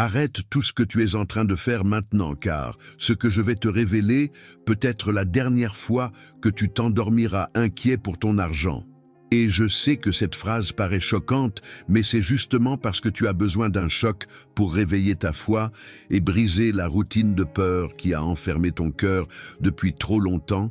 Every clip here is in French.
Arrête tout ce que tu es en train de faire maintenant, car ce que je vais te révéler peut être la dernière fois que tu t'endormiras inquiet pour ton argent. Et je sais que cette phrase paraît choquante, mais c'est justement parce que tu as besoin d'un choc pour réveiller ta foi et briser la routine de peur qui a enfermé ton cœur depuis trop longtemps.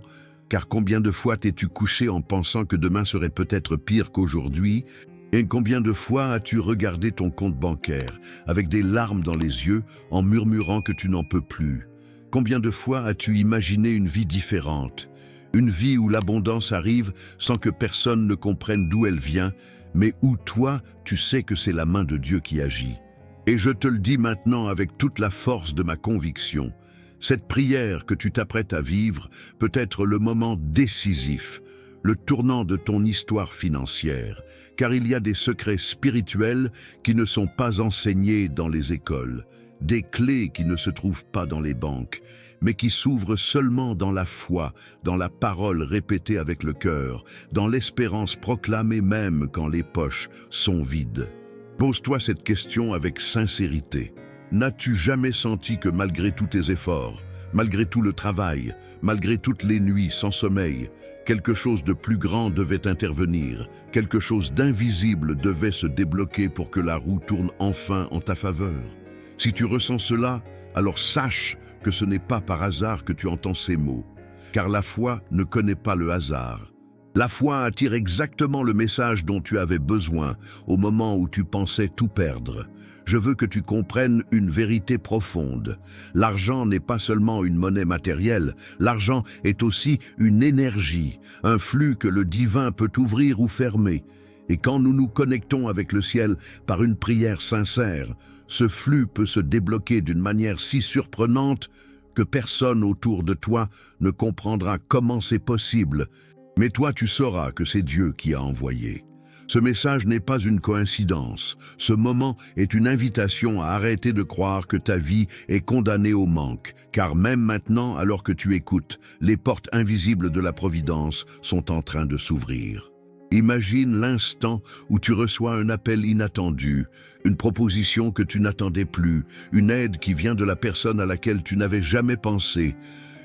Car combien de fois t'es-tu couché en pensant que demain serait peut-être pire qu'aujourd'hui? Et combien de fois as-tu regardé ton compte bancaire avec des larmes dans les yeux en murmurant que tu n'en peux plus? Combien de fois as-tu imaginé une vie différente? Une vie où l'abondance arrive sans que personne ne comprenne d'où elle vient, mais où toi, tu sais que c'est la main de Dieu qui agit. Et je te le dis maintenant avec toute la force de ma conviction, cette prière que tu t'apprêtes à vivre peut être le moment décisif, le tournant de ton histoire financière, car il y a des secrets spirituels qui ne sont pas enseignés dans les écoles, des clés qui ne se trouvent pas dans les banques, mais qui s'ouvrent seulement dans la foi, dans la parole répétée avec le cœur, dans l'espérance proclamée même quand les poches sont vides. Pose-toi cette question avec sincérité. N'as-tu jamais senti que malgré tous tes efforts, malgré tout le travail, malgré toutes les nuits sans sommeil, quelque chose de plus grand devait intervenir, quelque chose d'invisible devait se débloquer pour que la roue tourne enfin en ta faveur? Si tu ressens cela, alors sache que ce n'est pas par hasard que tu entends ces mots, car la foi ne connaît pas le hasard. La foi attire exactement le message dont tu avais besoin au moment où tu pensais tout perdre. Je veux que tu comprennes une vérité profonde. L'argent n'est pas seulement une monnaie matérielle, l'argent est aussi une énergie, un flux que le divin peut ouvrir ou fermer. Et quand nous nous connectons avec le ciel par une prière sincère, ce flux peut se débloquer d'une manière si surprenante que personne autour de toi ne comprendra comment c'est possible. Mais toi, tu sauras que c'est Dieu qui a envoyé. Ce message n'est pas une coïncidence. Ce moment est une invitation à arrêter de croire que ta vie est condamnée au manque, car même maintenant, alors que tu écoutes, les portes invisibles de la providence sont en train de s'ouvrir. Imagine l'instant où tu reçois un appel inattendu, une proposition que tu n'attendais plus, une aide qui vient de la personne à laquelle tu n'avais jamais pensé,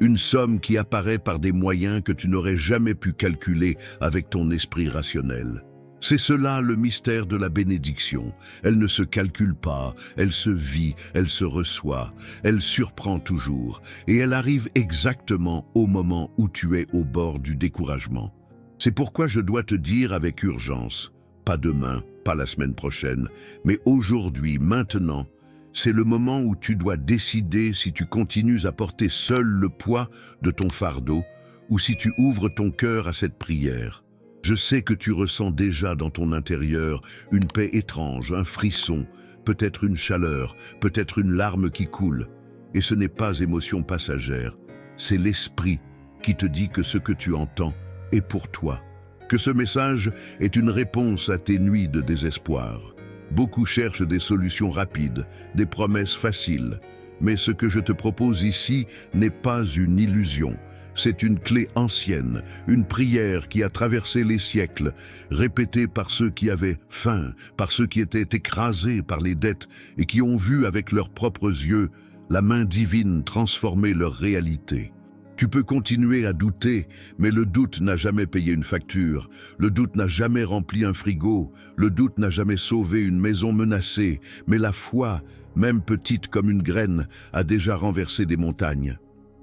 une somme qui apparaît par des moyens que tu n'aurais jamais pu calculer avec ton esprit rationnel. C'est cela le mystère de la bénédiction. Elle ne se calcule pas, elle se vit, elle se reçoit, elle surprend toujours, et elle arrive exactement au moment où tu es au bord du découragement. C'est pourquoi je dois te dire avec urgence, pas demain, pas la semaine prochaine, mais aujourd'hui, maintenant, c'est le moment où tu dois décider si tu continues à porter seul le poids de ton fardeau ou si tu ouvres ton cœur à cette prière. Je sais que tu ressens déjà dans ton intérieur une paix étrange, un frisson, peut-être une chaleur, peut-être une larme qui coule. Et ce n'est pas émotion passagère, c'est l'esprit qui te dit que ce que tu entends est pour toi, que ce message est une réponse à tes nuits de désespoir. Beaucoup cherchent des solutions rapides, des promesses faciles, mais ce que je te propose ici n'est pas une illusion. C'est une clé ancienne, une prière qui a traversé les siècles, répétée par ceux qui avaient faim, par ceux qui étaient écrasés par les dettes et qui ont vu avec leurs propres yeux la main divine transformer leur réalité. Tu peux continuer à douter, mais le doute n'a jamais payé une facture, le doute n'a jamais rempli un frigo, le doute n'a jamais sauvé une maison menacée, mais la foi, même petite comme une graine, a déjà renversé des montagnes.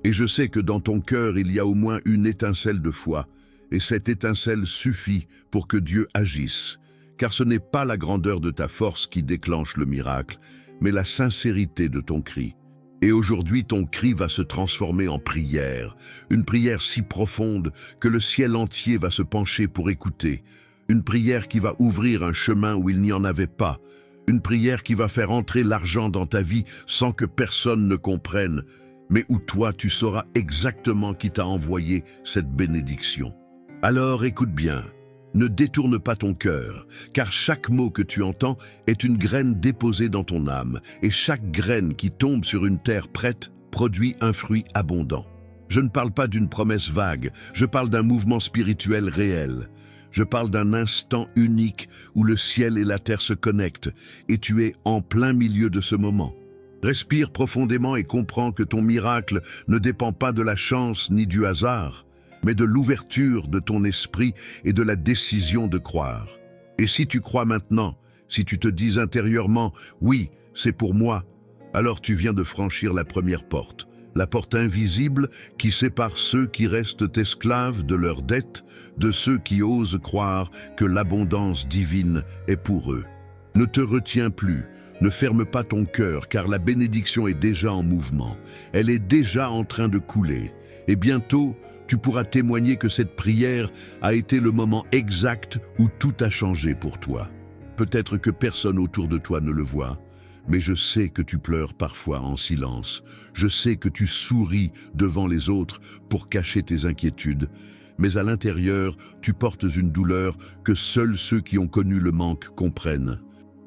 Et je sais que dans ton cœur il y a au moins une étincelle de foi, et cette étincelle suffit pour que Dieu agisse, car ce n'est pas la grandeur de ta force qui déclenche le miracle, mais la sincérité de ton cri. Et aujourd'hui, ton cri va se transformer en prière, une prière si profonde que le ciel entier va se pencher pour écouter, une prière qui va ouvrir un chemin où il n'y en avait pas, une prière qui va faire entrer l'argent dans ta vie sans que personne ne comprenne, mais où toi tu sauras exactement qui t'a envoyé cette bénédiction. Alors écoute bien. Ne détourne pas ton cœur, car chaque mot que tu entends est une graine déposée dans ton âme, et chaque graine qui tombe sur une terre prête produit un fruit abondant. Je ne parle pas d'une promesse vague, je parle d'un mouvement spirituel réel. Je parle d'un instant unique où le ciel et la terre se connectent, et tu es en plein milieu de ce moment. Respire profondément et comprends que ton miracle ne dépend pas de la chance ni du hasard, mais de l'ouverture de ton esprit et de la décision de croire. Et si tu crois maintenant, si tu te dis intérieurement « oui, c'est pour moi », alors tu viens de franchir la première porte, la porte invisible qui sépare ceux qui restent esclaves de leurs dettes de ceux qui osent croire que l'abondance divine est pour eux. Ne te retiens plus, ne ferme pas ton cœur car la bénédiction est déjà en mouvement, elle est déjà en train de couler. Et bientôt, tu pourras témoigner que cette prière a été le moment exact où tout a changé pour toi. Peut-être que personne autour de toi ne le voit, mais je sais que tu pleures parfois en silence. Je sais que tu souris devant les autres pour cacher tes inquiétudes. Mais à l'intérieur, tu portes une douleur que seuls ceux qui ont connu le manque comprennent.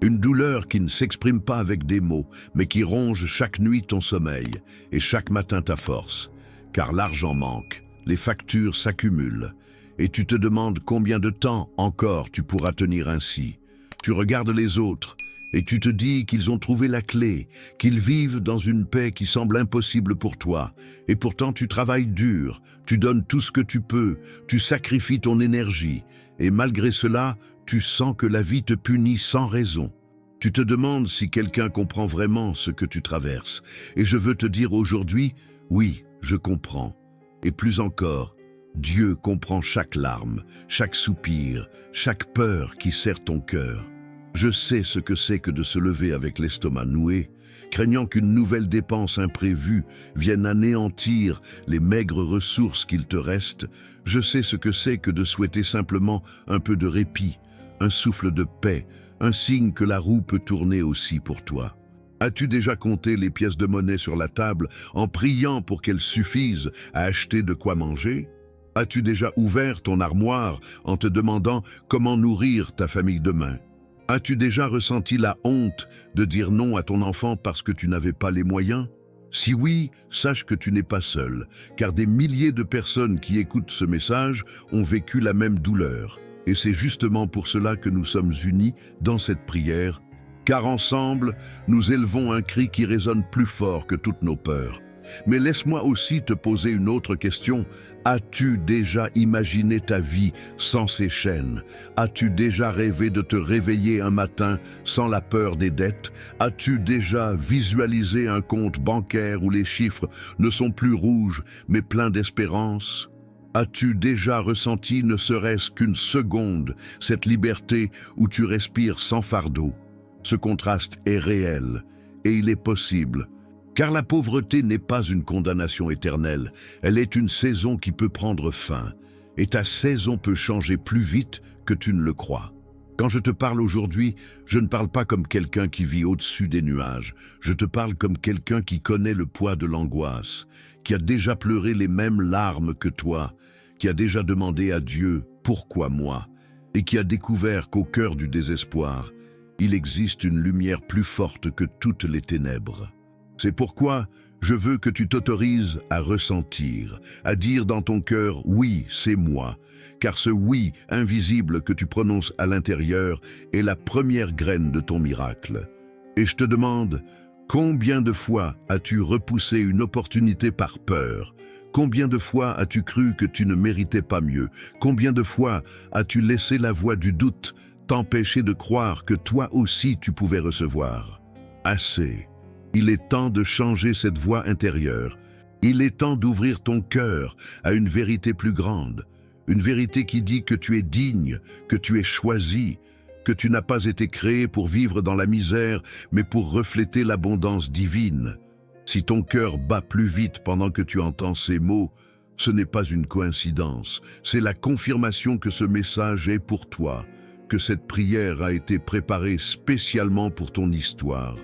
Une douleur qui ne s'exprime pas avec des mots, mais qui ronge chaque nuit ton sommeil et chaque matin ta force. Car l'argent manque, les factures s'accumulent, et tu te demandes combien de temps encore tu pourras tenir ainsi. Tu regardes les autres, et tu te dis qu'ils ont trouvé la clé, qu'ils vivent dans une paix qui semble impossible pour toi. Et pourtant tu travailles dur, tu donnes tout ce que tu peux, tu sacrifies ton énergie. Et malgré cela, tu sens que la vie te punit sans raison. Tu te demandes si quelqu'un comprend vraiment ce que tu traverses. Et je veux te dire aujourd'hui, oui, je comprends. Et plus encore, Dieu comprend chaque larme, chaque soupir, chaque peur qui serre ton cœur. Je sais ce que c'est que de se lever avec l'estomac noué, craignant qu'une nouvelle dépense imprévue vienne anéantir les maigres ressources qu'il te reste. Je sais ce que c'est que de souhaiter simplement un peu de répit, un souffle de paix, un signe que la roue peut tourner aussi pour toi. As-tu déjà compté les pièces de monnaie sur la table en priant pour qu'elles suffisent à acheter de quoi manger? As-tu déjà ouvert ton armoire en te demandant comment nourrir ta famille demain? As-tu déjà ressenti la honte de dire non à ton enfant parce que tu n'avais pas les moyens? Si oui, sache que tu n'es pas seul, car des milliers de personnes qui écoutent ce message ont vécu la même douleur. Et c'est justement pour cela que nous sommes unis dans cette prière, car ensemble, nous élevons un cri qui résonne plus fort que toutes nos peurs. Mais laisse-moi aussi te poser une autre question. As-tu déjà imaginé ta vie sans ces chaînes? As-tu déjà rêvé de te réveiller un matin sans la peur des dettes? As-tu déjà visualisé un compte bancaire où les chiffres ne sont plus rouges mais pleins d'espérance? As-tu déjà ressenti ne serait-ce qu'une seconde cette liberté où tu respires sans fardeau? Ce contraste est réel et il est possible. Car la pauvreté n'est pas une condamnation éternelle, elle est une saison qui peut prendre fin, et ta saison peut changer plus vite que tu ne le crois. Quand je te parle aujourd'hui, je ne parle pas comme quelqu'un qui vit au-dessus des nuages, je te parle comme quelqu'un qui connaît le poids de l'angoisse, qui a déjà pleuré les mêmes larmes que toi, qui a déjà demandé à Dieu « Pourquoi moi ?», et qui a découvert qu'au cœur du désespoir, il existe une lumière plus forte que toutes les ténèbres. C'est pourquoi je veux que tu t'autorises à ressentir, à dire dans ton cœur « oui, c'est moi », car ce « oui » invisible que tu prononces à l'intérieur est la première graine de ton miracle. Et je te demande, combien de fois as-tu repoussé une opportunité par peur? Combien de fois as-tu cru que tu ne méritais pas mieux? Combien de fois as-tu laissé la voix du doute t'empêcher de croire que toi aussi tu pouvais recevoir? Assez. Il est temps de changer cette voix intérieure. Il est temps d'ouvrir ton cœur à une vérité plus grande. Une vérité qui dit que tu es digne, que tu es choisi, que tu n'as pas été créé pour vivre dans la misère, mais pour refléter l'abondance divine. Si ton cœur bat plus vite pendant que tu entends ces mots, ce n'est pas une coïncidence. C'est la confirmation que ce message est pour toi, que cette prière a été préparée spécialement pour ton histoire.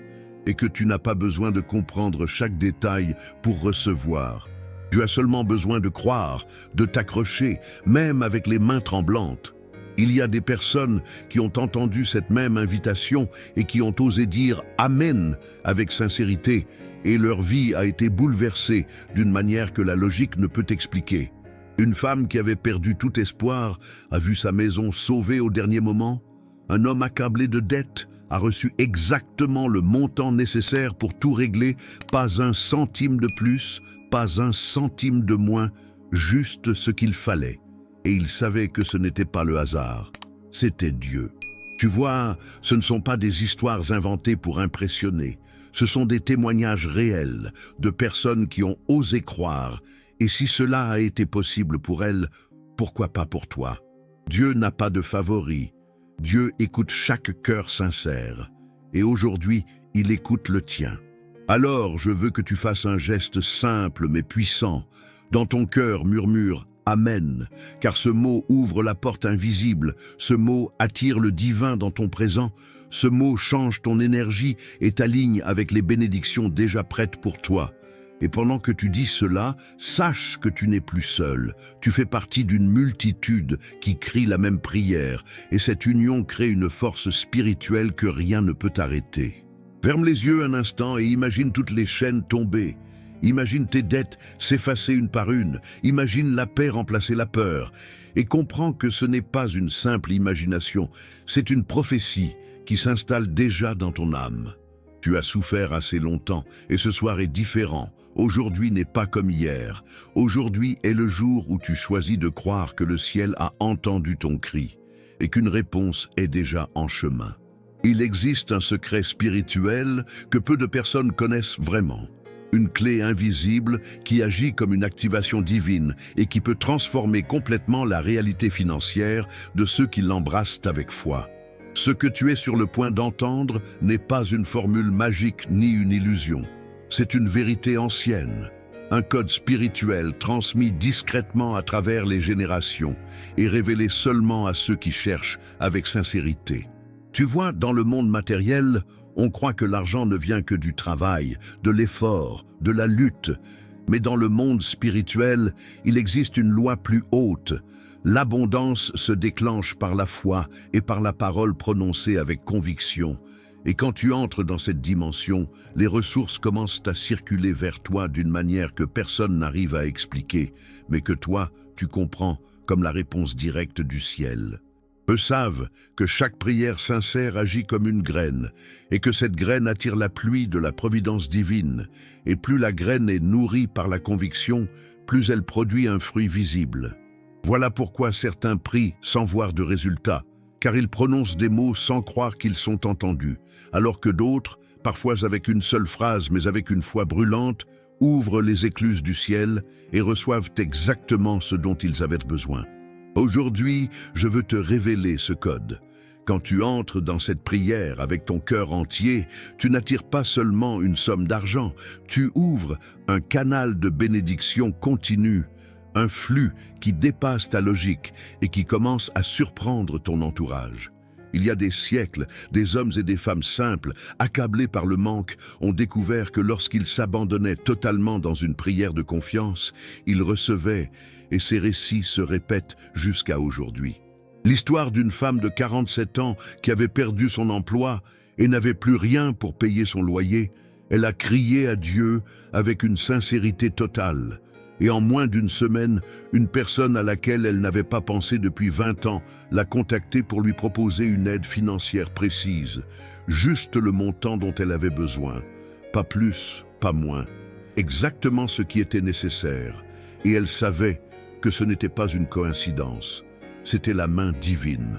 Et que tu n'as pas besoin de comprendre chaque détail pour recevoir. Tu as seulement besoin de croire, de t'accrocher, même avec les mains tremblantes. Il y a des personnes qui ont entendu cette même invitation et qui ont osé dire « Amen » avec sincérité, et leur vie a été bouleversée d'une manière que la logique ne peut expliquer. Une femme qui avait perdu tout espoir a vu sa maison sauvée au dernier moment. Un homme accablé de dettes a reçu exactement le montant nécessaire pour tout régler, pas un centime de plus, pas un centime de moins, juste ce qu'il fallait. Et il savait que ce n'était pas le hasard, c'était Dieu. Tu vois, ce ne sont pas des histoires inventées pour impressionner, ce sont des témoignages réels de personnes qui ont osé croire, et si cela a été possible pour elles, pourquoi pas pour toi? Dieu n'a pas de favoris, Dieu écoute chaque cœur sincère, et aujourd'hui, il écoute le tien. Alors, je veux que tu fasses un geste simple mais puissant. Dans ton cœur, murmure « Amen », car ce mot ouvre la porte invisible, ce mot attire le divin dans ton présent, ce mot change ton énergie et t'aligne avec les bénédictions déjà prêtes pour toi. Et pendant que tu dis cela, sache que tu n'es plus seul. Tu fais partie d'une multitude qui crie la même prière, et cette union crée une force spirituelle que rien ne peut arrêter. Ferme les yeux un instant et imagine toutes les chaînes tomber. Imagine tes dettes s'effacer une par une. Imagine la paix remplacer la peur. Et comprends que ce n'est pas une simple imagination, c'est une prophétie qui s'installe déjà dans ton âme. Tu as souffert assez longtemps et ce soir est différent. Aujourd'hui n'est pas comme hier. Aujourd'hui est le jour où tu choisis de croire que le ciel a entendu ton cri et qu'une réponse est déjà en chemin. Il existe un secret spirituel que peu de personnes connaissent vraiment. Une clé invisible qui agit comme une activation divine et qui peut transformer complètement la réalité financière de ceux qui l'embrassent avec foi. Ce que tu es sur le point d'entendre n'est pas une formule magique ni une illusion. C'est une vérité ancienne, un code spirituel transmis discrètement à travers les générations et révélé seulement à ceux qui cherchent avec sincérité. Tu vois, dans le monde matériel, on croit que l'argent ne vient que du travail, de l'effort, de la lutte. Mais dans le monde spirituel, il existe une loi plus haute. L'abondance se déclenche par la foi et par la parole prononcée avec conviction. Et quand tu entres dans cette dimension, les ressources commencent à circuler vers toi d'une manière que personne n'arrive à expliquer, mais que toi, tu comprends comme la réponse directe du ciel. Eux savent que chaque prière sincère agit comme une graine, et que cette graine attire la pluie de la providence divine, et plus la graine est nourrie par la conviction, plus elle produit un fruit visible. Voilà pourquoi certains prient sans voir de résultat, car ils prononcent des mots sans croire qu'ils sont entendus, alors que d'autres, parfois avec une seule phrase mais avec une foi brûlante, ouvrent les écluses du ciel et reçoivent exactement ce dont ils avaient besoin. Aujourd'hui, je veux te révéler ce code. Quand tu entres dans cette prière avec ton cœur entier, tu n'attires pas seulement une somme d'argent, tu ouvres un canal de bénédiction continue, un flux qui dépasse ta logique et qui commence à surprendre ton entourage. Il y a des siècles, des hommes et des femmes simples, accablés par le manque, ont découvert que lorsqu'ils s'abandonnaient totalement dans une prière de confiance, ils recevaient, et ces récits se répètent jusqu'à aujourd'hui. L'histoire d'une femme de 47 ans qui avait perdu son emploi et n'avait plus rien pour payer son loyer, elle a crié à Dieu avec une sincérité totale. Et en moins d'une semaine, une personne à laquelle elle n'avait pas pensé depuis 20 ans l'a contactée pour lui proposer une aide financière précise, juste le montant dont elle avait besoin, pas plus, pas moins, exactement ce qui était nécessaire. Et elle savait que ce n'était pas une coïncidence, c'était la main divine.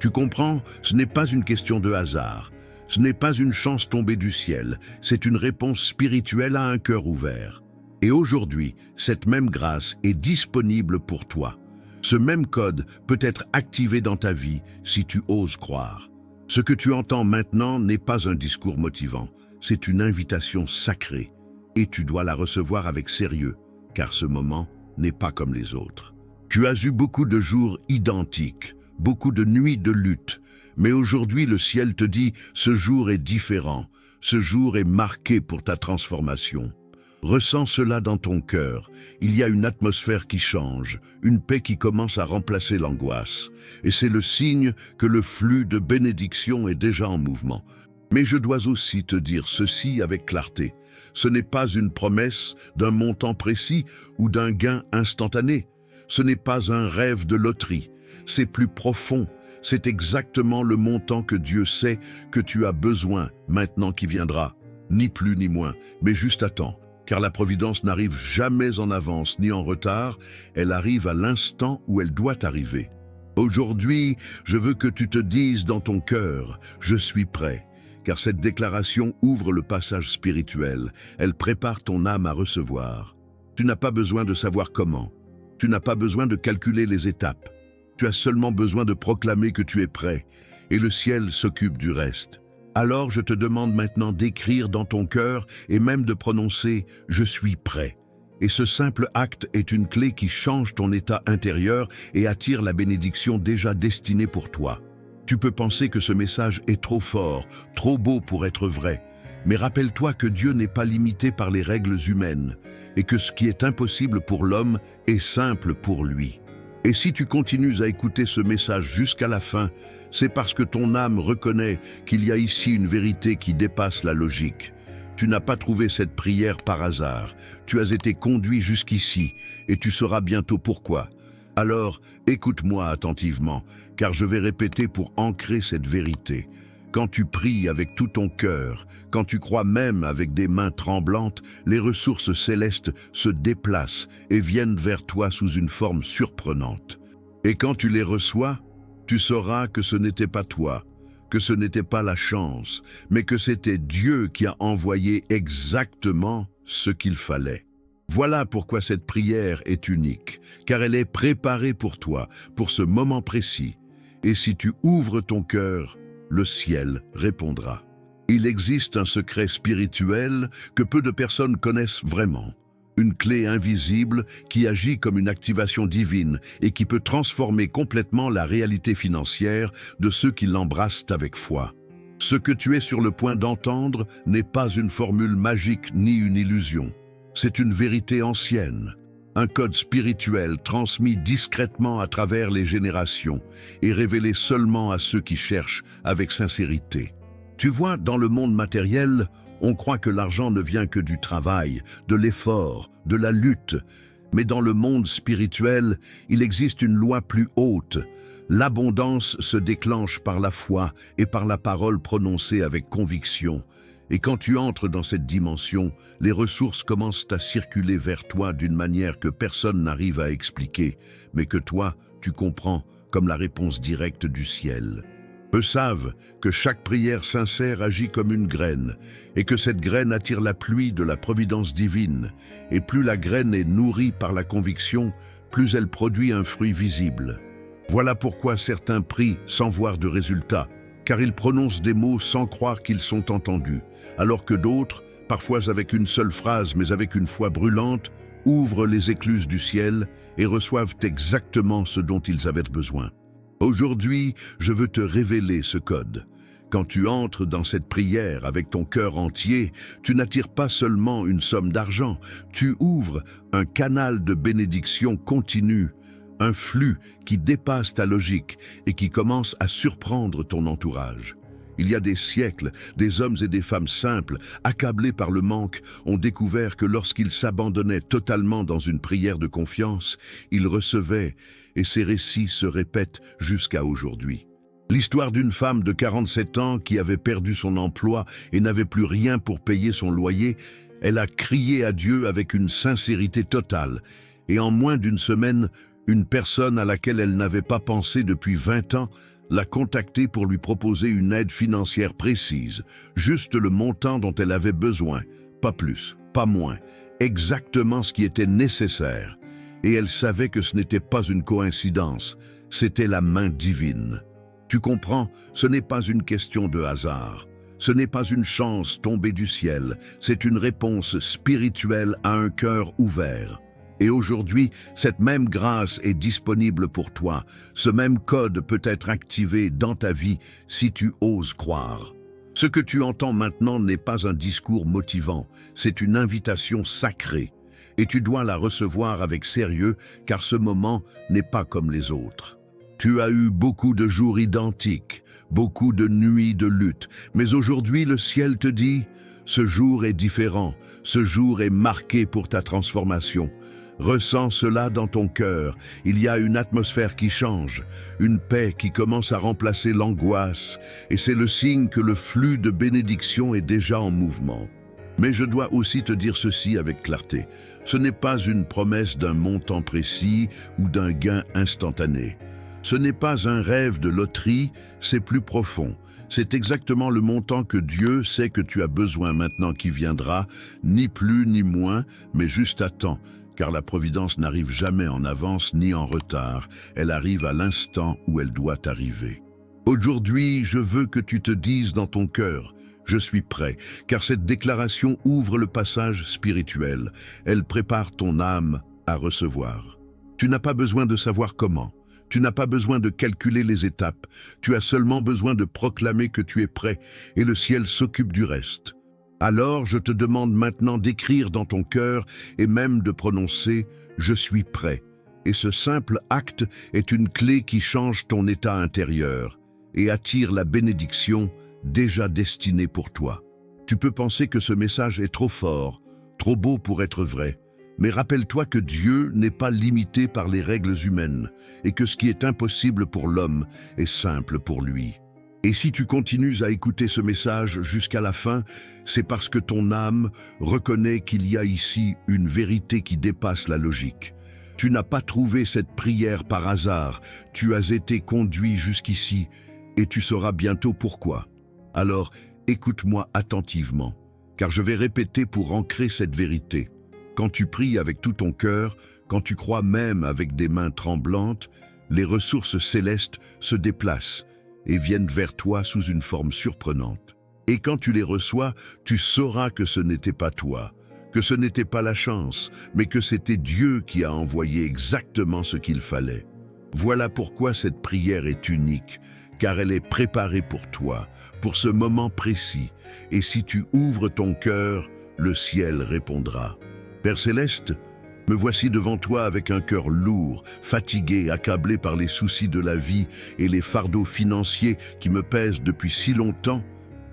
Tu comprends, ce n'est pas une question de hasard, ce n'est pas une chance tombée du ciel, c'est une réponse spirituelle à un cœur ouvert. Et aujourd'hui, cette même grâce est disponible pour toi. Ce même code peut être activé dans ta vie si tu oses croire. Ce que tu entends maintenant n'est pas un discours motivant, c'est une invitation sacrée. Et tu dois la recevoir avec sérieux, car ce moment n'est pas comme les autres. Tu as eu beaucoup de jours identiques, beaucoup de nuits de lutte, mais aujourd'hui le ciel te dit « ce jour est différent, ce jour est marqué pour ta transformation ». Ressens cela dans ton cœur. Il y a une atmosphère qui change, une paix qui commence à remplacer l'angoisse. Et c'est le signe que le flux de bénédiction est déjà en mouvement. Mais je dois aussi te dire ceci avec clarté. Ce n'est pas une promesse d'un montant précis ou d'un gain instantané. Ce n'est pas un rêve de loterie. C'est plus profond. c'est exactement le montant que Dieu sait que tu as besoin maintenant qui viendra. Ni plus ni moins, mais juste à temps. Car la providence n'arrive jamais en avance ni en retard, elle arrive à l'instant où elle doit arriver. Aujourd'hui, je veux que tu te dises dans ton cœur, je suis prêt. Car cette déclaration ouvre le passage spirituel, elle prépare ton âme à recevoir. Tu n'as pas besoin de savoir comment, tu n'as pas besoin de calculer les étapes. Tu as seulement besoin de proclamer que tu es prêt, et le ciel s'occupe du reste. Alors je te demande maintenant d'écrire dans ton cœur et même de prononcer « Je suis prêt ». Et ce simple acte est une clé qui change ton état intérieur et attire la bénédiction déjà destinée pour toi. Tu peux penser que ce message est trop fort, trop beau pour être vrai, mais rappelle-toi que Dieu n'est pas limité par les règles humaines et que ce qui est impossible pour l'homme est simple pour lui. Et si tu continues à écouter ce message jusqu'à la fin, c'est parce que ton âme reconnaît qu'il y a ici une vérité qui dépasse la logique. Tu n'as pas trouvé cette prière par hasard, tu as été conduit jusqu'ici et tu sauras bientôt pourquoi. Alors, écoute-moi attentivement, car je vais répéter pour ancrer cette vérité. Quand tu pries avec tout ton cœur, quand tu crois même avec des mains tremblantes, les ressources célestes se déplacent et viennent vers toi sous une forme surprenante. Et quand tu les reçois, tu sauras que ce n'était pas toi, que ce n'était pas la chance, mais que c'était Dieu qui a envoyé exactement ce qu'il fallait. Voilà pourquoi cette prière est unique, car elle est préparée pour toi, pour ce moment précis. Et si tu ouvres ton cœur, le ciel répondra. Il existe un secret spirituel que peu de personnes connaissent vraiment. Une clé invisible qui agit comme une activation divine et qui peut transformer complètement la réalité financière de ceux qui l'embrassent avec foi. Ce que tu es sur le point d'entendre n'est pas une formule magique ni une illusion. C'est une vérité ancienne, un code spirituel transmis discrètement à travers les générations et révélé seulement à ceux qui cherchent avec sincérité. Tu vois, dans le monde matériel, on croit que l'argent ne vient que du travail, de l'effort, de la lutte. Mais dans le monde spirituel, il existe une loi plus haute. L'abondance se déclenche par la foi et par la parole prononcée avec conviction. Et quand tu entres dans cette dimension, les ressources commencent à circuler vers toi d'une manière que personne n'arrive à expliquer, mais que toi, tu comprends comme la réponse directe du ciel. Eux savent que chaque prière sincère agit comme une graine, et que cette graine attire la pluie de la providence divine, et plus la graine est nourrie par la conviction, plus elle produit un fruit visible. Voilà pourquoi certains prient sans voir de résultat, car ils prononcent des mots sans croire qu'ils sont entendus, alors que d'autres, parfois avec une seule phrase mais avec une foi brûlante, ouvrent les écluses du ciel et reçoivent exactement ce dont ils avaient besoin. Aujourd'hui, je veux te révéler ce code. Quand tu entres dans cette prière avec ton cœur entier, tu n'attires pas seulement une somme d'argent, tu ouvres un canal de bénédiction continue, un flux qui dépasse ta logique et qui commence à surprendre ton entourage. Il y a des siècles, des hommes et des femmes simples, accablés par le manque, ont découvert que lorsqu'ils s'abandonnaient totalement dans une prière de confiance, ils recevaient, et ces récits se répètent jusqu'à aujourd'hui. L'histoire d'une femme de 47 ans qui avait perdu son emploi et n'avait plus rien pour payer son loyer, elle a crié à Dieu avec une sincérité totale, et en moins d'une semaine, une personne à laquelle elle n'avait pas pensé depuis 20 ans l'a contactée pour lui proposer une aide financière précise, juste le montant dont elle avait besoin, pas plus, pas moins, exactement ce qui était nécessaire. Et elle savait que ce n'était pas une coïncidence, c'était la main divine. Tu comprends, ce n'est pas une question de hasard. Ce n'est pas une chance tombée du ciel, c'est une réponse spirituelle à un cœur ouvert. Et aujourd'hui, cette même grâce est disponible pour toi. Ce même code peut être activé dans ta vie si tu oses croire. Ce que tu entends maintenant n'est pas un discours motivant, c'est une invitation sacrée. Et tu dois la recevoir avec sérieux, car ce moment n'est pas comme les autres. Tu as eu beaucoup de jours identiques, beaucoup de nuits de lutte, mais aujourd'hui le ciel te dit, ce jour est différent, ce jour est marqué pour ta transformation. Ressens cela dans ton cœur. Il y a une atmosphère qui change, une paix qui commence à remplacer l'angoisse, et c'est le signe que le flux de bénédiction est déjà en mouvement. Mais je dois aussi te dire ceci avec clarté. Ce n'est pas une promesse d'un montant précis ou d'un gain instantané. Ce n'est pas un rêve de loterie, c'est plus profond. C'est exactement le montant que Dieu sait que tu as besoin maintenant qui viendra, ni plus ni moins, mais juste à temps. Car la providence n'arrive jamais en avance ni en retard, elle arrive à l'instant où elle doit arriver. Aujourd'hui, je veux que tu te dises dans ton cœur, je suis prêt, car cette déclaration ouvre le passage spirituel, elle prépare ton âme à recevoir. Tu n'as pas besoin de savoir comment, tu n'as pas besoin de calculer les étapes, tu as seulement besoin de proclamer que tu es prêt, et le ciel s'occupe du reste. Alors je te demande maintenant d'écrire dans ton cœur et même de prononcer « Je suis prêt ». Et ce simple acte est une clé qui change ton état intérieur et attire la bénédiction déjà destinée pour toi. Tu peux penser que ce message est trop fort, trop beau pour être vrai, mais rappelle-toi que Dieu n'est pas limité par les règles humaines et que ce qui est impossible pour l'homme est simple pour lui. Et si tu continues à écouter ce message jusqu'à la fin, c'est parce que ton âme reconnaît qu'il y a ici une vérité qui dépasse la logique. Tu n'as pas trouvé cette prière par hasard, tu as été conduit jusqu'ici et tu sauras bientôt pourquoi. Alors, écoute-moi attentivement, car je vais répéter pour ancrer cette vérité. Quand tu pries avec tout ton cœur, quand tu crois même avec des mains tremblantes, les ressources célestes se déplacent et viennent vers toi sous une forme surprenante. Et quand tu les reçois, tu sauras que ce n'était pas toi, que ce n'était pas la chance, mais que c'était Dieu qui a envoyé exactement ce qu'il fallait. Voilà pourquoi cette prière est unique, car elle est préparée pour toi, pour ce moment précis. Et si tu ouvres ton cœur, le ciel répondra. Père Céleste, me voici devant toi avec un cœur lourd, fatigué, accablé par les soucis de la vie et les fardeaux financiers qui me pèsent depuis si longtemps.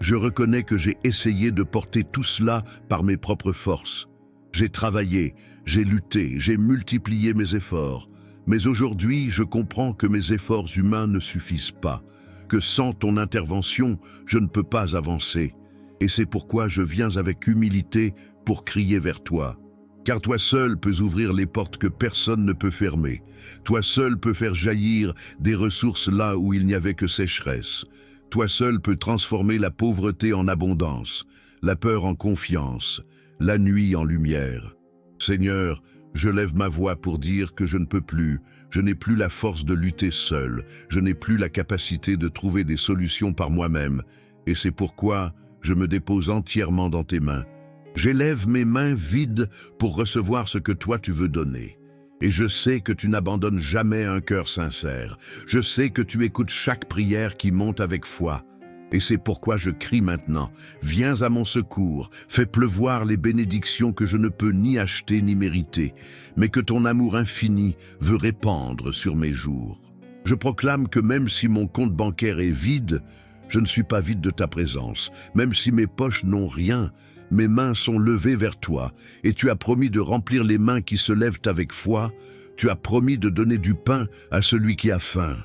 Je reconnais que j'ai essayé de porter tout cela par mes propres forces. J'ai travaillé, j'ai lutté, j'ai multiplié mes efforts. Mais aujourd'hui, je comprends que mes efforts humains ne suffisent pas, que sans ton intervention, je ne peux pas avancer. Et c'est pourquoi je viens avec humilité pour crier vers toi. Car toi seul peux ouvrir les portes que personne ne peut fermer. Toi seul peux faire jaillir des ressources là où il n'y avait que sécheresse. Toi seul peux transformer la pauvreté en abondance, la peur en confiance, la nuit en lumière. Seigneur, je lève ma voix pour dire que je ne peux plus, je n'ai plus la force de lutter seul, je n'ai plus la capacité de trouver des solutions par moi-même, et c'est pourquoi je me dépose entièrement dans tes mains. J'élève mes mains vides pour recevoir ce que toi tu veux donner. Et je sais que tu n'abandonnes jamais un cœur sincère. Je sais que tu écoutes chaque prière qui monte avec foi. Et c'est pourquoi je crie maintenant, viens à mon secours, fais pleuvoir les bénédictions que je ne peux ni acheter ni mériter, mais que ton amour infini veut répandre sur mes jours. Je proclame que même si mon compte bancaire est vide, je ne suis pas vide de ta présence. Même si mes poches n'ont rien, mes mains sont levées vers toi, et tu as promis de remplir les mains qui se lèvent avec foi. Tu as promis de donner du pain à celui qui a faim.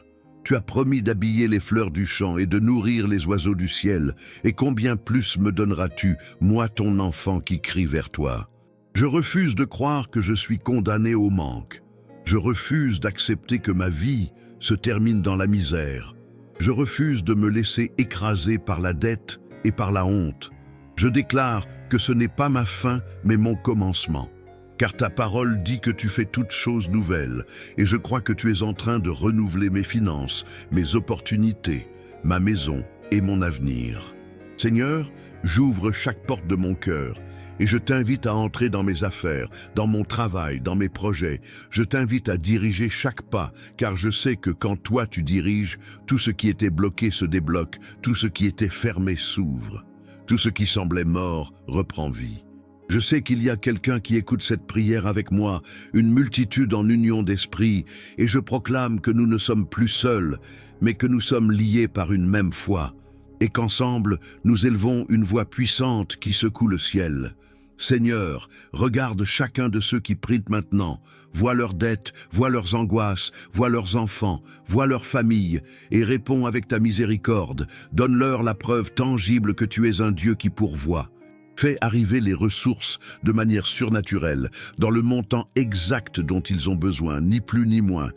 Tu as promis d'habiller les fleurs du champ et de nourrir les oiseaux du ciel. Et combien plus me donneras-tu, moi ton enfant qui crie vers toi? Je refuse de croire que je suis condamné au manque. Je refuse d'accepter que ma vie se termine dans la misère. Je refuse de me laisser écraser par la dette et par la honte. Je déclare que ce n'est pas ma fin, mais mon commencement. Car ta parole dit que tu fais toutes choses nouvelles, et je crois que tu es en train de renouveler mes finances, mes opportunités, ma maison et mon avenir. Seigneur, j'ouvre chaque porte de mon cœur, et je t'invite à entrer dans mes affaires, dans mon travail, dans mes projets. Je t'invite à diriger chaque pas, car je sais que quand toi tu diriges, tout ce qui était bloqué se débloque, tout ce qui était fermé s'ouvre. Tout ce qui semblait mort reprend vie. Je sais qu'il y a quelqu'un qui écoute cette prière avec moi, une multitude en union d'esprit, et je proclame que nous ne sommes plus seuls, mais que nous sommes liés par une même foi, et qu'ensemble, nous élevons une voix puissante qui secoue le ciel. Seigneur, regarde chacun de ceux qui prient maintenant, vois leurs dettes, vois leurs angoisses, vois leurs enfants, vois leurs familles, et réponds avec ta miséricorde. Donne-leur la preuve tangible que tu es un Dieu qui pourvoit. Fais arriver les ressources de manière surnaturelle, dans le montant exact dont ils ont besoin, ni plus ni moins,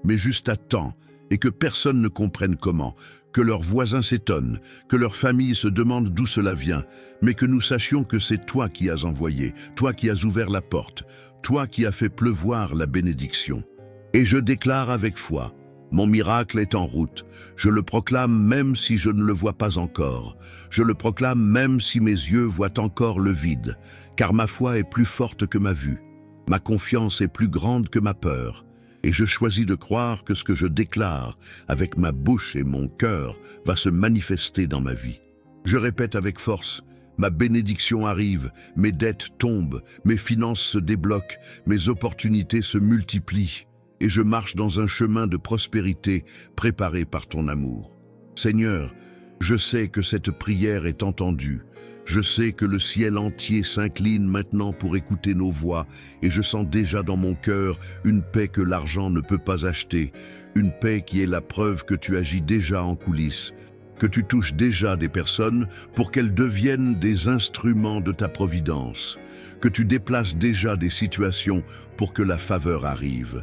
mais juste à temps, et que personne ne comprenne comment, que leurs voisins s'étonnent, que leur famille se demande d'où cela vient, mais que nous sachions que c'est toi qui as envoyé, toi qui as ouvert la porte, toi qui as fait pleuvoir la bénédiction. Et je déclare avec foi, mon miracle est en route, je le proclame même si je ne le vois pas encore, je le proclame même si mes yeux voient encore le vide, car ma foi est plus forte que ma vue, ma confiance est plus grande que ma peur. Et je choisis de croire que ce que je déclare avec ma bouche et mon cœur va se manifester dans ma vie. Je répète avec force, ma bénédiction arrive, mes dettes tombent, mes finances se débloquent, mes opportunités se multiplient, et je marche dans un chemin de prospérité préparé par ton amour. Seigneur, je sais que cette prière est entendue. Je sais que le ciel entier s'incline maintenant pour écouter nos voix et je sens déjà dans mon cœur une paix que l'argent ne peut pas acheter, une paix qui est la preuve que tu agis déjà en coulisses, que tu touches déjà des personnes pour qu'elles deviennent des instruments de ta providence, que tu déplaces déjà des situations pour que la faveur arrive.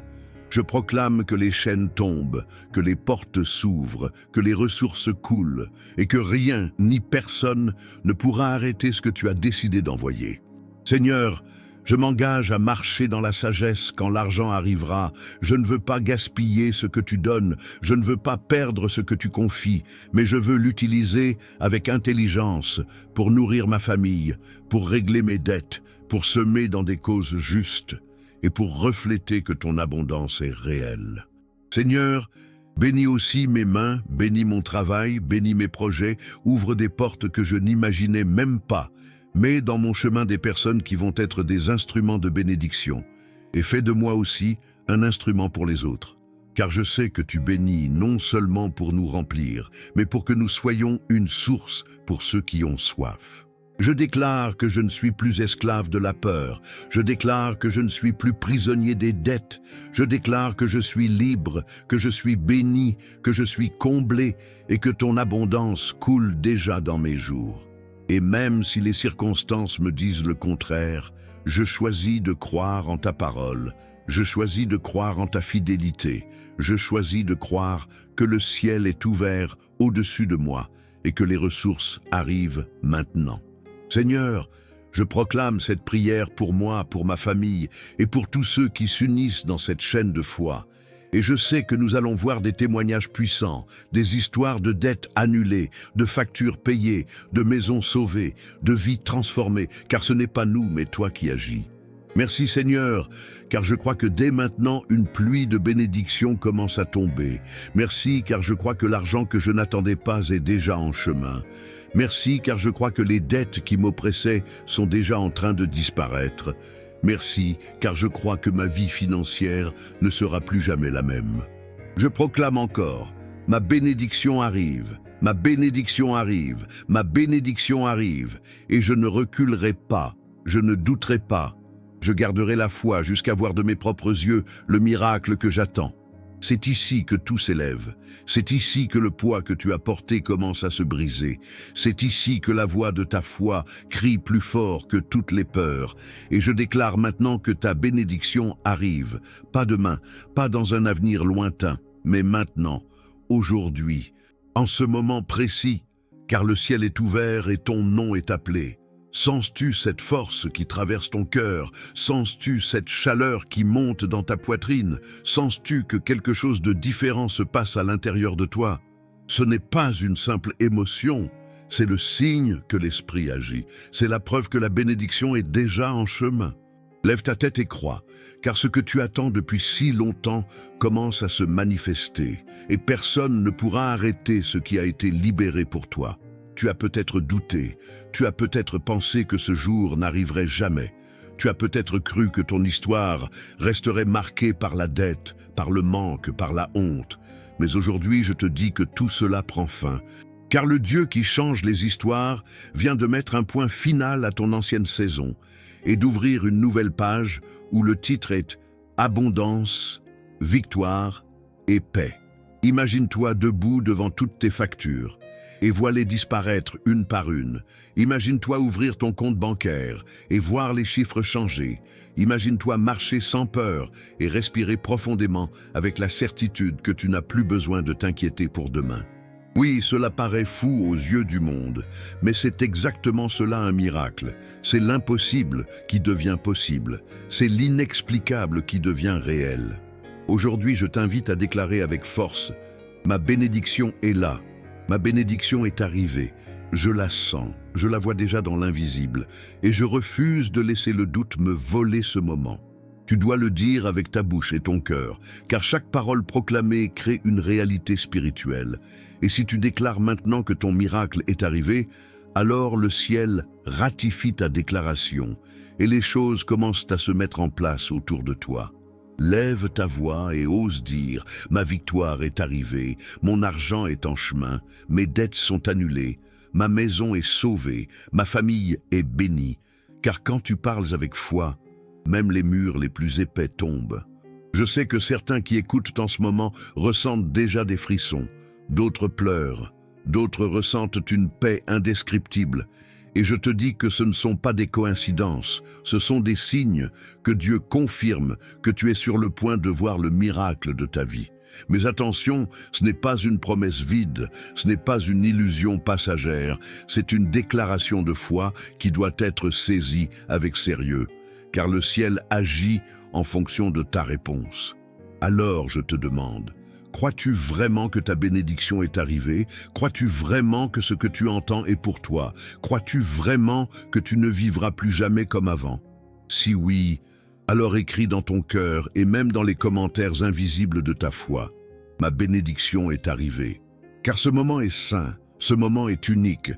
Je proclame que les chaînes tombent, que les portes s'ouvrent, que les ressources coulent, et que rien ni personne ne pourra arrêter ce que tu as décidé d'envoyer. Seigneur, je m'engage à marcher dans la sagesse quand l'argent arrivera. Je ne veux pas gaspiller ce que tu donnes, je ne veux pas perdre ce que tu confies, mais je veux l'utiliser avec intelligence pour nourrir ma famille, pour régler mes dettes, pour semer dans des causes justes, et pour refléter que ton abondance est réelle. Seigneur, bénis aussi mes mains, bénis mon travail, bénis mes projets, ouvre des portes que je n'imaginais même pas, mets dans mon chemin des personnes qui vont être des instruments de bénédiction, et fais de moi aussi un instrument pour les autres. Car je sais que tu bénis non seulement pour nous remplir, mais pour que nous soyons une source pour ceux qui ont soif. Je déclare que je ne suis plus esclave de la peur. Je déclare que je ne suis plus prisonnier des dettes. Je déclare que je suis libre, que je suis béni, que je suis comblé et que ton abondance coule déjà dans mes jours. Et même si les circonstances me disent le contraire, je choisis de croire en ta parole. Je choisis de croire en ta fidélité. Je choisis de croire que le ciel est ouvert au-dessus de moi et que les ressources arrivent maintenant. Seigneur, je proclame cette prière pour moi, pour ma famille et pour tous ceux qui s'unissent dans cette chaîne de foi. Et je sais que nous allons voir des témoignages puissants, des histoires de dettes annulées, de factures payées, de maisons sauvées, de vies transformées, car ce n'est pas nous, mais toi qui agis. Merci Seigneur, car je crois que dès maintenant, une pluie de bénédictions commence à tomber. Merci, car je crois que l'argent que je n'attendais pas est déjà en chemin. Merci, car je crois que les dettes qui m'oppressaient sont déjà en train de disparaître. Merci, car je crois que ma vie financière ne sera plus jamais la même. Je proclame encore, ma bénédiction arrive, ma bénédiction arrive, ma bénédiction arrive, et je ne reculerai pas, je ne douterai pas. Je garderai la foi jusqu'à voir de mes propres yeux le miracle que j'attends. C'est ici que tout s'élève. C'est ici que le poids que tu as porté commence à se briser. C'est ici que la voix de ta foi crie plus fort que toutes les peurs. Et je déclare maintenant que ta bénédiction arrive, pas demain, pas dans un avenir lointain, mais maintenant, aujourd'hui, en ce moment précis, car le ciel est ouvert et ton nom est appelé. Sens-tu cette force qui traverse ton cœur? Sens-tu cette chaleur qui monte dans ta poitrine? Sens-tu que quelque chose de différent se passe à l'intérieur de toi? Ce n'est pas une simple émotion, c'est le signe que l'Esprit agit. C'est la preuve que la bénédiction est déjà en chemin. Lève ta tête et crois, car ce que tu attends depuis si longtemps commence à se manifester, et personne ne pourra arrêter ce qui a été libéré pour toi. Tu as peut-être douté, tu as peut-être pensé que ce jour n'arriverait jamais. Tu as peut-être cru que ton histoire resterait marquée par la dette, par le manque, par la honte. Mais aujourd'hui, je te dis que tout cela prend fin. Car le Dieu qui change les histoires vient de mettre un point final à ton ancienne saison. et d'ouvrir une nouvelle page où le titre est Abondance, victoire et paix. Imagine-toi debout devant toutes tes factures et vois-les disparaître une par une. Imagine-toi ouvrir ton compte bancaire et voir les chiffres changer. Imagine-toi marcher sans peur et respirer profondément avec la certitude que tu n'as plus besoin de t'inquiéter pour demain. Oui, cela paraît fou aux yeux du monde, mais c'est exactement cela un miracle. C'est l'impossible qui devient possible. C'est l'inexplicable qui devient réel. Aujourd'hui, je t'invite à déclarer avec force, ma bénédiction est là. Ma bénédiction est arrivée. Je la sens, je la vois déjà dans l'invisible, et je refuse de laisser le doute me voler ce moment. Tu dois le dire avec ta bouche et ton cœur, car chaque parole proclamée crée une réalité spirituelle. Et si tu déclares maintenant que ton miracle est arrivé, alors le ciel ratifie ta déclaration, et les choses commencent à se mettre en place autour de toi. Lève ta voix et ose dire « Ma victoire est arrivée, mon argent est en chemin, mes dettes sont annulées, ma maison est sauvée, ma famille est bénie. » Car quand tu parles avec foi, même les murs les plus épais tombent. Je sais que certains qui écoutent en ce moment ressentent déjà des frissons, d'autres pleurent, d'autres ressentent une paix indescriptible. Et je te dis que ce ne sont pas des coïncidences, ce sont des signes que Dieu confirme que tu es sur le point de voir le miracle de ta vie. Mais attention, ce n'est pas une promesse vide, ce n'est pas une illusion passagère, c'est une déclaration de foi qui doit être saisie avec sérieux, car le ciel agit en fonction de ta réponse. Alors je te demande, crois-tu vraiment que ta bénédiction est arrivée? Crois-tu vraiment que ce que tu entends est pour toi? Crois-tu vraiment que tu ne vivras plus jamais comme avant? Si oui, alors écris dans ton cœur et même dans les commentaires invisibles de ta foi, ma bénédiction est arrivée. Car ce moment est saint, ce moment est unique,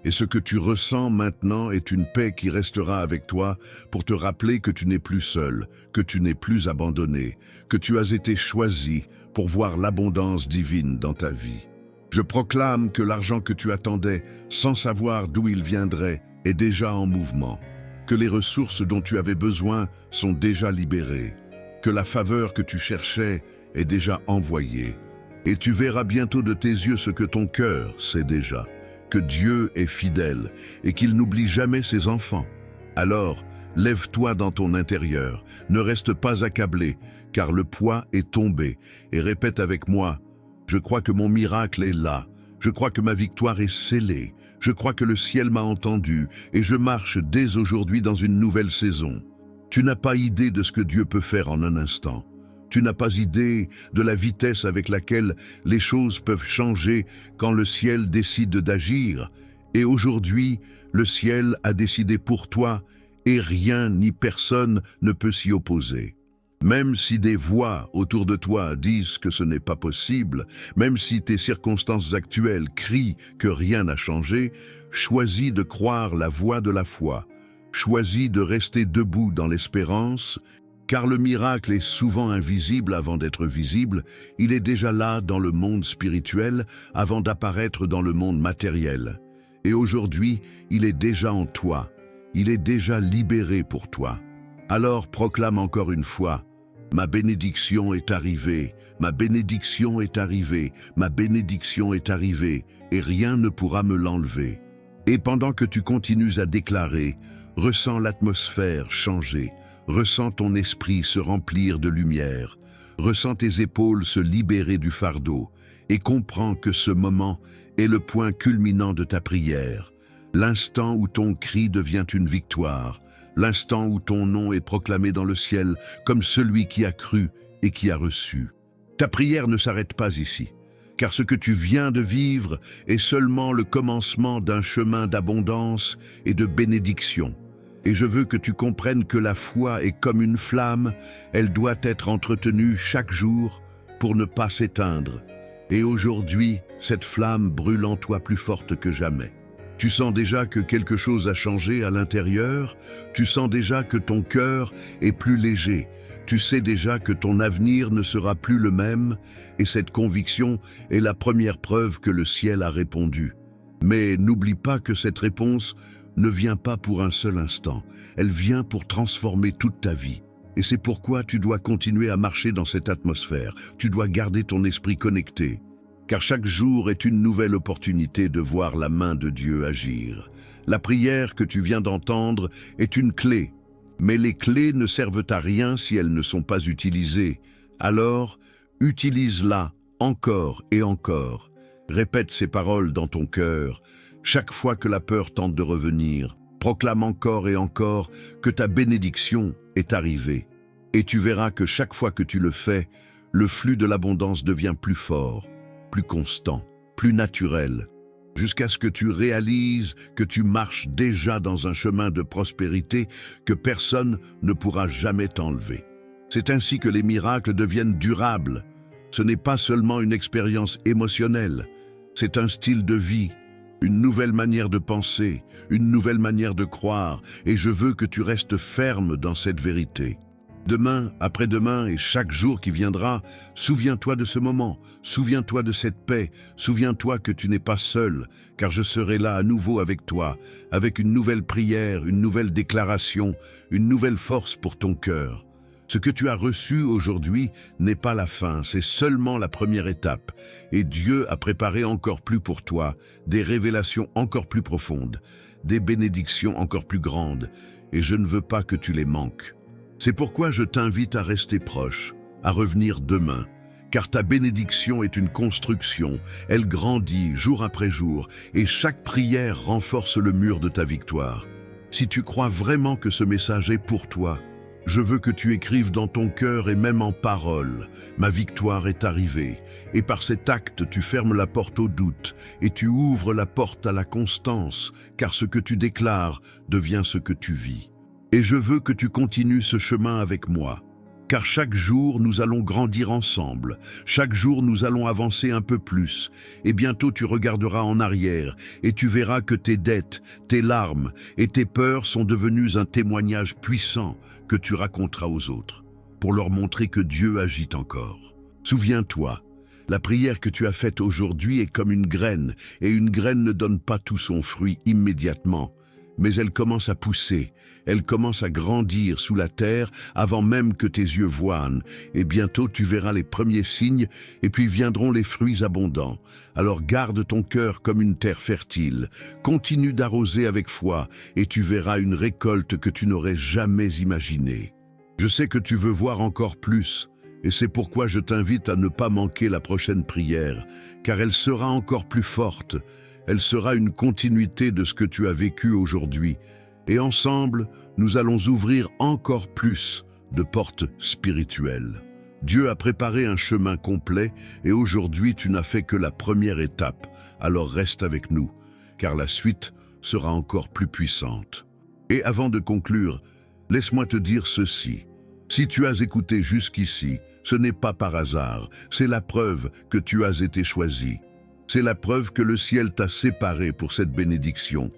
et ce que tu ressens maintenant est une paix qui restera avec toi pour te rappeler que tu n'es plus seul, que tu n'es plus abandonné, que tu as été choisi pour voir l'abondance divine dans ta vie. Je proclame que l'argent que tu attendais, sans savoir d'où il viendrait, est déjà en mouvement, que les ressources dont tu avais besoin sont déjà libérées, que la faveur que tu cherchais est déjà envoyée, et tu verras bientôt de tes yeux ce que ton cœur sait déjà, que Dieu est fidèle et qu'il n'oublie jamais ses enfants. Alors, lève-toi dans ton intérieur, ne reste pas accablé, car le poids est tombé, et répète avec moi, « Je crois que mon miracle est là, je crois que ma victoire est scellée, je crois que le ciel m'a entendu, et je marche dès aujourd'hui dans une nouvelle saison. » Tu n'as pas idée de ce que Dieu peut faire en un instant. Tu n'as pas idée de la vitesse avec laquelle les choses peuvent changer quand le ciel décide d'agir. Et aujourd'hui, le ciel a décidé pour toi et rien ni personne ne peut s'y opposer. Même si des voix autour de toi disent que ce n'est pas possible, même si tes circonstances actuelles crient que rien n'a changé, choisis de croire la voix de la foi. Choisis de rester debout dans l'espérance. Car le miracle est souvent invisible avant d'être visible, il est déjà là dans le monde spirituel avant d'apparaître dans le monde matériel. Et aujourd'hui, il est déjà en toi, il est déjà libéré pour toi. Alors proclame encore une fois, « Ma bénédiction est arrivée, ma bénédiction est arrivée, ma bénédiction est arrivée, et rien ne pourra me l'enlever. » Et pendant que tu continues à déclarer, ressens l'atmosphère changer. Ressens ton esprit se remplir de lumière, ressens tes épaules se libérer du fardeau et comprends que ce moment est le point culminant de ta prière, l'instant où ton cri devient une victoire, l'instant où ton nom est proclamé dans le ciel comme celui qui a cru et qui a reçu. Ta prière ne s'arrête pas ici, car ce que tu viens de vivre est seulement le commencement d'un chemin d'abondance et de bénédiction. Et je veux que tu comprennes que la foi est comme une flamme, elle doit être entretenue chaque jour pour ne pas s'éteindre. Et aujourd'hui, cette flamme brûle en toi plus forte que jamais. Tu sens déjà que quelque chose a changé à l'intérieur, tu sens déjà que ton cœur est plus léger, tu sais déjà que ton avenir ne sera plus le même, et cette conviction est la première preuve que le ciel a répondu. Mais n'oublie pas que cette réponse ne vient pas pour un seul instant, elle vient pour transformer toute ta vie. Et c'est pourquoi tu dois continuer à marcher dans cette atmosphère, tu dois garder ton esprit connecté, car chaque jour est une nouvelle opportunité de voir la main de Dieu agir. La prière que tu viens d'entendre est une clé, mais les clés ne servent à rien si elles ne sont pas utilisées. Alors, utilise-la encore et encore. Répète ces paroles dans ton cœur. Chaque fois que la peur tente de revenir, proclame encore et encore que ta bénédiction est arrivée. Et tu verras que chaque fois que tu le fais, le flux de l'abondance devient plus fort, plus constant, plus naturel, jusqu'à ce que tu réalises que tu marches déjà dans un chemin de prospérité que personne ne pourra jamais t'enlever. C'est ainsi que les miracles deviennent durables. Ce n'est pas seulement une expérience émotionnelle, c'est un style de vie, une nouvelle manière de penser, une nouvelle manière de croire, et je veux que tu restes ferme dans cette vérité. Demain, après-demain et chaque jour qui viendra, souviens-toi de ce moment, souviens-toi de cette paix, souviens-toi que tu n'es pas seul, car je serai là à nouveau avec toi, avec une nouvelle prière, une nouvelle déclaration, une nouvelle force pour ton cœur. Ce que tu as reçu aujourd'hui n'est pas la fin, c'est seulement la première étape. Et Dieu a préparé encore plus pour toi, des révélations encore plus profondes, des bénédictions encore plus grandes, et je ne veux pas que tu les manques. C'est pourquoi je t'invite à rester proche, à revenir demain, car ta bénédiction est une construction, elle grandit jour après jour, et chaque prière renforce le mur de ta victoire. Si tu crois vraiment que ce message est pour toi, je veux que tu écrives dans ton cœur et même en parole, ma victoire est arrivée. Et par cet acte, tu fermes la porte au doute et tu ouvres la porte à la constance, car ce que tu déclares devient ce que tu vis. Et je veux que tu continues ce chemin avec moi, car chaque jour nous allons grandir ensemble, chaque jour nous allons avancer un peu plus, et bientôt tu regarderas en arrière et tu verras que tes dettes, tes larmes et tes peurs sont devenus un témoignage puissant que tu raconteras aux autres, pour leur montrer que Dieu agit encore. Souviens-toi, la prière que tu as faite aujourd'hui est comme une graine, et une graine ne donne pas tout son fruit immédiatement, mais elle commence à pousser, elle commence à grandir sous la terre avant même que tes yeux voient, et bientôt tu verras les premiers signes, et puis viendront les fruits abondants. Alors garde ton cœur comme une terre fertile, continue d'arroser avec foi, et tu verras une récolte que tu n'aurais jamais imaginée. Je sais que tu veux voir encore plus, et c'est pourquoi je t'invite à ne pas manquer la prochaine prière, car elle sera encore plus forte. Elle sera une continuité de ce que tu as vécu aujourd'hui. Et ensemble, nous allons ouvrir encore plus de portes spirituelles. Dieu a préparé un chemin complet et aujourd'hui tu n'as fait que la première étape. Alors reste avec nous, car la suite sera encore plus puissante. Et avant de conclure, laisse-moi te dire ceci. Si tu as écouté jusqu'ici, ce n'est pas par hasard, c'est la preuve que tu as été choisi. C'est la preuve que le ciel t'a séparé pour cette bénédiction.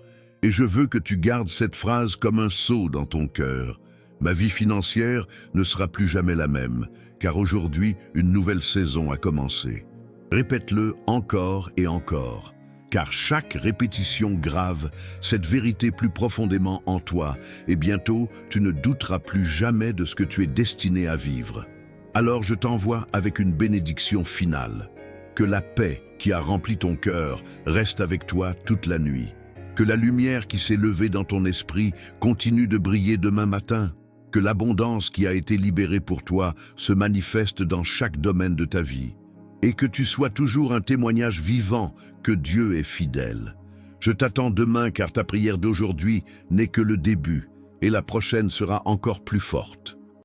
Et je veux que tu gardes cette phrase comme un sceau dans ton cœur. Ma vie financière ne sera plus jamais la même, car aujourd'hui, une nouvelle saison a commencé. Répète-le encore et encore, car chaque répétition grave cette vérité plus profondément en toi, et bientôt, tu ne douteras plus jamais de ce que tu es destiné à vivre. Alors je t'envoie avec une bénédiction finale. Que la paix qui a rempli ton cœur reste avec toi toute la nuit. Que la lumière qui s'est levée dans ton esprit continue de briller demain matin. Que l'abondance qui a été libérée pour toi se manifeste dans chaque domaine de ta vie. Et que tu sois toujours un témoignage vivant que Dieu est fidèle. Je t'attends demain car ta prière d'aujourd'hui n'est que le début et la prochaine sera encore plus forte.